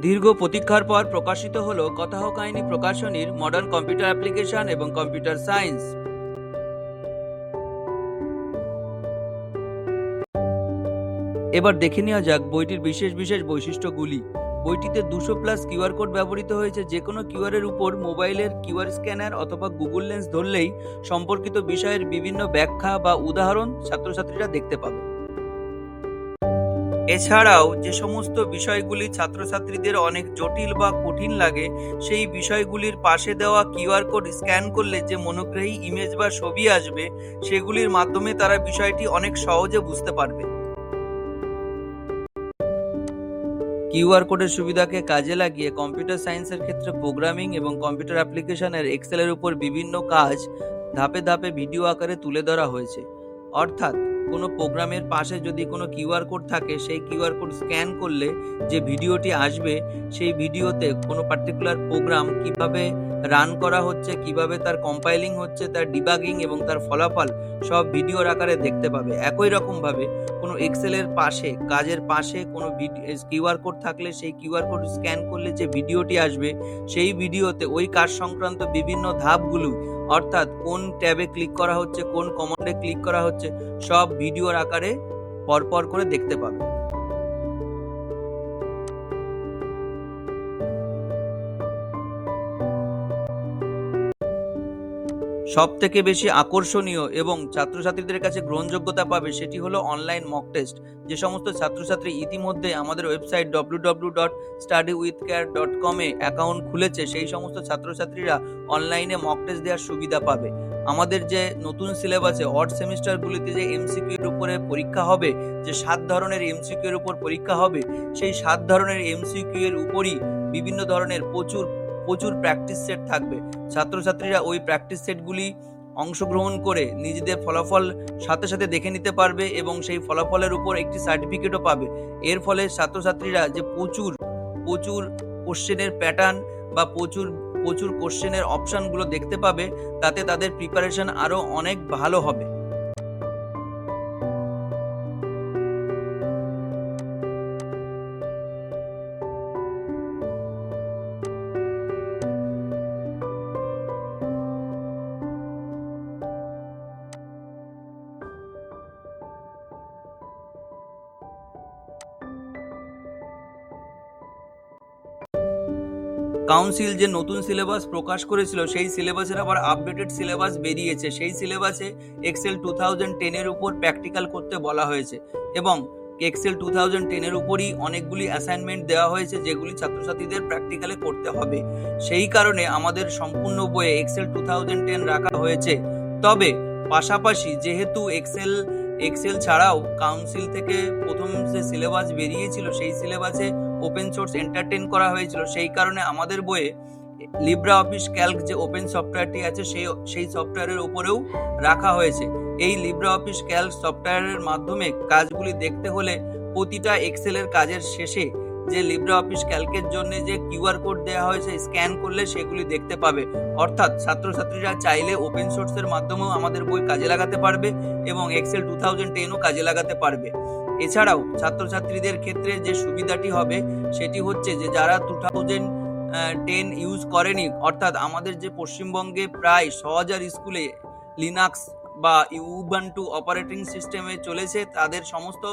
দীর্ঘ প্রতীক্ষার পর প্রকাশিত হলো কথাকাহিনী প্রকাশনীর মডার্ন কম্পিউটার অ্যাপ্লিকেশন এবং কম্পিউটার সায়েন্স। এবার দেখে নেওয়া যাক বইটির বিশেষ বিশেষ বৈশিষ্ট্যগুলি। বইটিতে 200+ কিউআর কোড ব্যবহৃত হয়েছে। যে কোনো কিউআর এর উপর মোবাইলের কিউআর স্ক্যানার অথবা গুগল লেন্স ধরলেই সম্পর্কিত বিষয়ের বিভিন্ন ব্যাখ্যা বা উদাহরণ ছাত্রছাত্রীরা দেখতে পাবে। এছাড়াও যে সমস্ত বিষয়গুলি ছাত্রছাত্রীদের অনেক জটিল বা কঠিন লাগে, সেই বিষয়গুলির পাশে দেওয়া কিউআর কোড স্ক্যান করলে যে মনোগ্রাহী ইমেজ বা ছবি আসবে, সেগুলির মাধ্যমে তারা বিষয়টি অনেক সহজে বুঝতে পারবে। কিউআর কোডের সুবিধাকে কাজে লাগিয়ে কম্পিউটার সায়েন্সের ক্ষেত্রে প্রোগ্রামিং এবং কম্পিউটার অ্যাপ্লিকেশনের এক্সেলের উপর বিভিন্ন কাজ ধাপে ধাপে ভিডিও আকারে তুলে ধরা হয়েছে। অর্থাৎ কোনো প্রোগ্রামের পাশে যদি কোনো কিউআর কোড থাকে, সেই কিউআর কোড স্ক্যান করলে যে ভিডিওটি আসবে, সেই ভিডিওতে কোনো পার্টিকুলার প্রোগ্রাম কিভাবে রান করা হচ্ছে, কিভাবে তার কম্পাইলিং হচ্ছে, তার ডিবাগিং এবং তার ফলাফল সব ভিডিওর আকারে দেখতে পাবে। একই রকমভাবে কোনো এক্সেলের পাশে, কাজের পাশে কোনো কিউআর কোড থাকলে সেই কিউআর কোড স্ক্যান করলে যে ভিডিওটি আসবে, সেই ভিডিওতে ওই কাজ সংক্রান্ত বিভিন্ন ধাপগুলো, অর্থাৎ কোন ট্যাবে ক্লিক করা হচ্ছে, কোন কমান্ডে ক্লিক করা হচ্ছে, সব ভিডিওর আকারে পরপর করে দেখতে পাবে। সবথেকে বেশি আকর্ষণীয় এবং ছাত্রছাত্রীদের কাছে গ্রহণযোগ্যতা পাবে সেটি হলো অনলাইন মক টেস্ট। যে সমস্ত ছাত্রছাত্রী ইতিমধ্যে আমাদের ওয়েবসাইট www.studywithcare.com এ অ্যাকাউন্ট খুলেছে, সেই সমস্ত ছাত্রছাত্রীরা অনলাইনে মক টেস্ট দেওয়ার সুবিধা পাবে। আমাদের যে নতুন সিলেবাসে অড সেমিস্টারগুলিতে যে এমসিকিউ এর উপরে পরীক্ষা হবে, যে 7 ধরনের এমসিকিউ এর উপর পরীক্ষা হবে, সেই 7 ধরনের এমসিকিউ এর উপরই বিভিন্ন ধরনের প্রচুর প্র্যাকটিস সেট থাকবে। ছাত্রছাত্রীরা ওই প্র্যাকটিস সেটগুলি অংশগ্রহণ করে নিজেদের ফলাফল সাথে সাথে দেখে নিতে পারবে এবং সেই ফলাফলের উপর একটি সার্টিফিকেটও পাবে। এর ফলে ছাত্রছাত্রীরা যে প্রচুর কোশ্চেনের প্যাটার্ন বা প্রচুর কোশ্চেনের অপশনগুলো দেখতে পাবে, তাতে তাদের প্রিপারেশন আরো অনেক ভালো হবে। কাউন্সিল যে নতুন সিলেবাস প্রকাশ করেছিল, সেই সিলেবাসের আবার আপডেটেড সিলেবাস বেরিয়েছে। সেই সিলেবাসে এক্সেল 2010 এর উপর প্র্যাকটিক্যাল করতে বলা হয়েছে এবং এক্সেল 2010 এর উপরই অনেকগুলি অ্যাসাইনমেন্ট দেওয়া হয়েছে, যেগুলি ছাত্রছাত্রীদের প্র্যাকটিক্যালে করতে হবে। সেই কারণে আমাদের সম্পূর্ণ বইয়ে এক্সেল 2010 রাখা হয়েছে। তবে পাশাপাশি যেহেতু এক্সেল ছাড়াও কাউন্সিল থেকে প্রথম যে সিলেবাস বেরিয়েছিল, সেই সিলেবাসে ওপেন সোর্স এন্টারটেইন করা হয়েছিল, সেই কারণে আমাদের বইয়ে লিব্রা অফিস ক্যালক যে ওপেন সফটওয়্যারটি আছে, সেই সফটওয়্যারের উপরেও রাখা হয়েছে। এই লিব্রা অফিস ক্যালক সফটওয়্যারের মাধ্যমে কাজগুলি দেখতে হলে প্রতিটা এক্সেলের কাজের শেষে যে লিব্রা অফিস ক্যালকের জন্য যে কিউআর কোড দেওয়া হয়েছে, স্ক্যান করলে সেগুলি দেখতে পাবে। অর্থাৎ ছাত্রছাত্রীরা চাইলে ওপেন সোর্সের মাধ্যমেও আমাদের বই কাজে লাগাতে পারবে এবং এক্সেল 2010ও কাজে লাগাতে পারবে। এছাড়াও ছাত্রছাত্রীদের ক্ষেত্রে যে সুবিধাটি হবে সেটি হচ্ছে যে যারা 2010 ইউজ করেনি, অর্থাৎ আমাদের যে পশ্চিমবঙ্গে প্রায় 6,000 স্কুলে লিনাক্স বা উবুন্টু অপারেটিং সিস্টেমে চলেছে, তাদের সমস্ত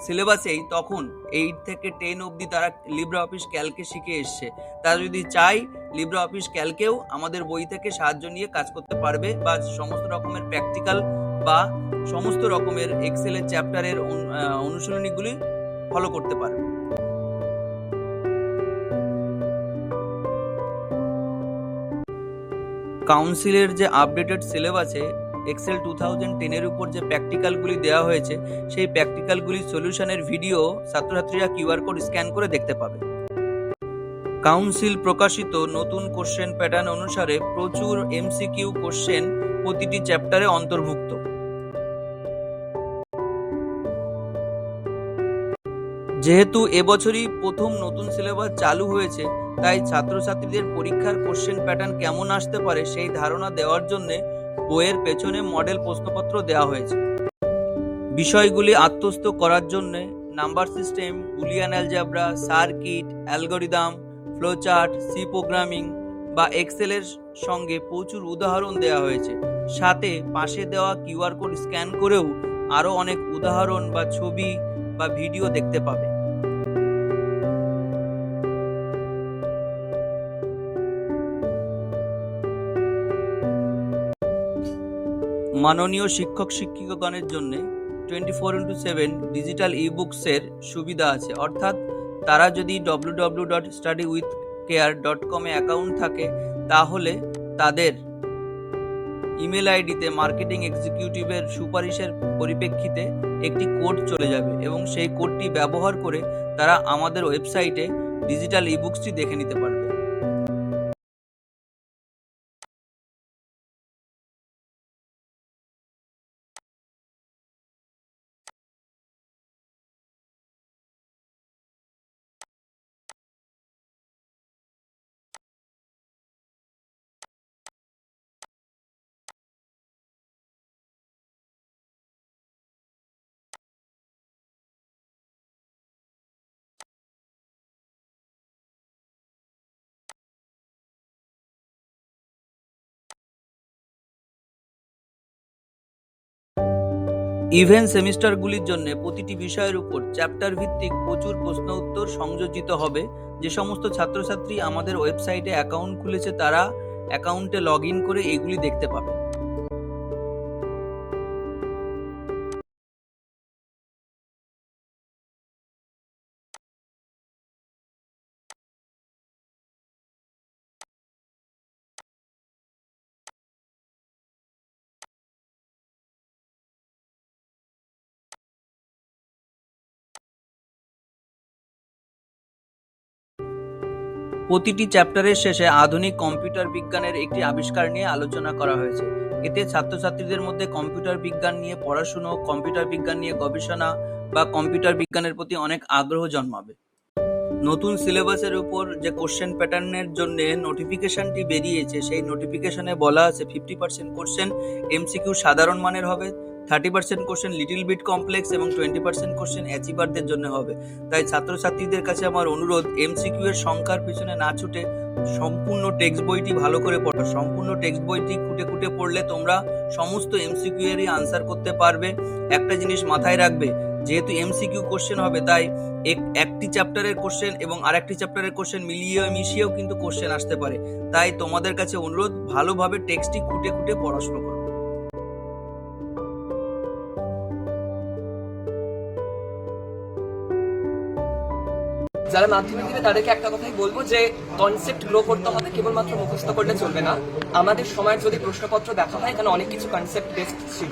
সিলেবাসেই তখন 8 থেকে 10 অবধি তারা লিব্রা অফিস ক্যালকে শিখে এসছে। তারা যদি চায় লিব্রা অফিস ক্যালকেও আমাদের বই থেকে সাহায্য নিয়ে কাজ করতে পারবে বা সমস্ত রকমের প্র্যাকটিক্যাল বা সমস্ত রকমের এক্সেলের চ্যাপ্টারের অনুশীলনীগুলি ফলো করতে পারবে। কাউন্সিলের যে আপডেটেড সিলেবাসে এক্সেল 2010 এর উপর যে প্র্যাকটিক্যালগুলি দেওয়া হয়েছে, সেই প্র্যাকটিক্যালগুলির সলিউশনের ভিডিও ছাত্রছাত্রীরা কিউআর কোড স্ক্যান করে দেখতে পাবে। কাউন্সিল প্রকাশিত নতুন কোশ্চেন প্যাটার্ন অনুসারে প্রচুর এমসিকিউ কোশ্চেন প্রতিটি চ্যাপ্টারে অন্তর্ভুক্ত। যেহেতু এবছরই প্রথম নতুন সিলেবাস চালু হয়েছে, তাই ছাত্রছাত্রীদের পরীক্ষার কোশ্চেন প্যাটার্ন কেমন আসতে পারে সেই ধারণা দেওয়ার জন্য বইয়ের পেছনে মডেল প্রশ্নপত্র দেওয়া হয়েছে। বিষয়গুলি আত্মস্থ করার জন্য number system, Boolean algebra, circuit, algorithm, flowchart, C programming বা এক্সেলের সঙ্গে প্রচুর উদাহরণ দেওয়া হয়েছে। সাথে পাশে দেওয়া কিউআর কোড স্ক্যান করেও আরও অনেক উদাহরণ বা ছবি বা ভিডিও দেখতে পাবে। মাননীয় শিক্ষক শিক্ষিকাগণের জন্য 24/7 ডিজিটাল ই-বুকসের সুবিধা আছে, অর্থাৎ তারা যদি www.studywithcare.com এ অ্যাকাউন্ট থাকে তাহলে তাদের ইমেল আইডিতে মার্কেটিং এক্সিকিউটিভের সুপারিশের পরিপ্রেক্ষিতে একটি কোড চলে যাবে এবং সেই কোডটি ব্যবহার করে তারা আমাদের ওয়েবসাইটে ডিজিটাল ই-বুকসটি দেখে নিতে পারবে। ইভেন্ট সেমিস্টারগুলির জন্য প্রতিটি বিষয়ের উপর চ্যাপ্টার ভিত্তিক প্রচুর প্রশ্ন উত্তর সংযোজিত হবে। যে সমস্ত ছাত্রছাত্রী আমাদের ওয়েবসাইটে অ্যাকাউন্ট খুলেছে তারা অ্যাকাউন্টে লগ ইন করে এগুলি দেখতে পাবে। প্রতিটি চ্যাপ্টারের শেষে আধুনিক কম্পিউটার বিজ্ঞানের একটি আবিষ্কার নিয়ে আলোচনা করা হয়েছে। এতে ছাত্রছাত্রীদের মধ্যে কম্পিউটার বিজ্ঞান নিয়ে পড়াশুনো, কম্পিউটার বিজ্ঞান নিয়ে গবেষণা বা কম্পিউটার বিজ্ঞানের প্রতি অনেক আগ্রহ জন্মাবে। নতুন সিলেবাসের উপর যে কোশ্চেন প্যাটার্নের জন্য নোটিফিকেশনটি বেরিয়েছে সেই নোটিফিকেশনে বলা আছে 50% কোশ্চেন এমসিকিউ সাধারণ মানের হবে, 30% কোশ্চেন লিটল বিট কমপ্লেক্স এবং 20% কোশ্চেন অ্যাচিভারদের জন্য হবে। তাই ছাত্রছাত্রীদের কাছে আমার অনুরোধ, এমসিকিউ এর সংখ্যার পিছনে না ছুটে সম্পূর্ণ টেক্সট বইটি ভালো করে পড়ো। সম্পূর্ণ টেক্সট বইটি খুঁটে খুঁটে পড়লে তোমরা সমস্ত এমসিকিউ এরই আনসার করতে পারবে। একটা জিনিস মাথায় রাখবে, যেহেতু এমসিকিউ কোশ্চেন হবে তাই একটি চ্যাপ্টারের কোশ্চেন এবং আরেকটি চ্যাপ্টারের কোশ্চেন মিশিয়েও কিন্তু কোশ্চেন আসতে পারে। তাই তোমাদের কাছে অনুরোধ, ভালোভাবে টেক্সটটি খুঁটে খুঁটে পড়াশোনা করো। যারা মাধ্যমিক দিবে তাদেরকে একটা কথাই বলবো যে কনসেপ্ট গ্রো করতে হবে, কেবলমাত্র মুখস্থ করলে চলবে না। আমাদের সময়ের যদি প্রশ্নপত্র দেখা হয়, এখানে অনেক কিছু কনসেপ্ট বেসড ছিল,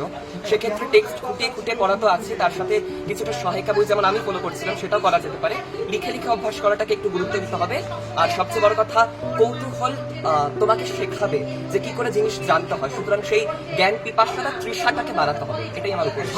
সেক্ষেত্রে টেক্সট খুঁটিয়ে খুঁটিয়ে পড়া তো আছে, তার সাথে কিছুটা সহায়িকা বই যেমন আমি ফলো করছিলাম সেটাও করা যেতে পারে। লিখে লিখে অভ্যাস করাটাকে একটু গুরুত্ব দিতে হবে। আর সবচেয়ে বড় কথা, কৌতূহল তোমাকে শেখাবে যে কি করে জিনিস জানতে হয়, সুতরাং সেই জ্ঞান পিপাসাটা তৃষাটাকে বাড়াতে হবে। এটাই আমার উপদেশ।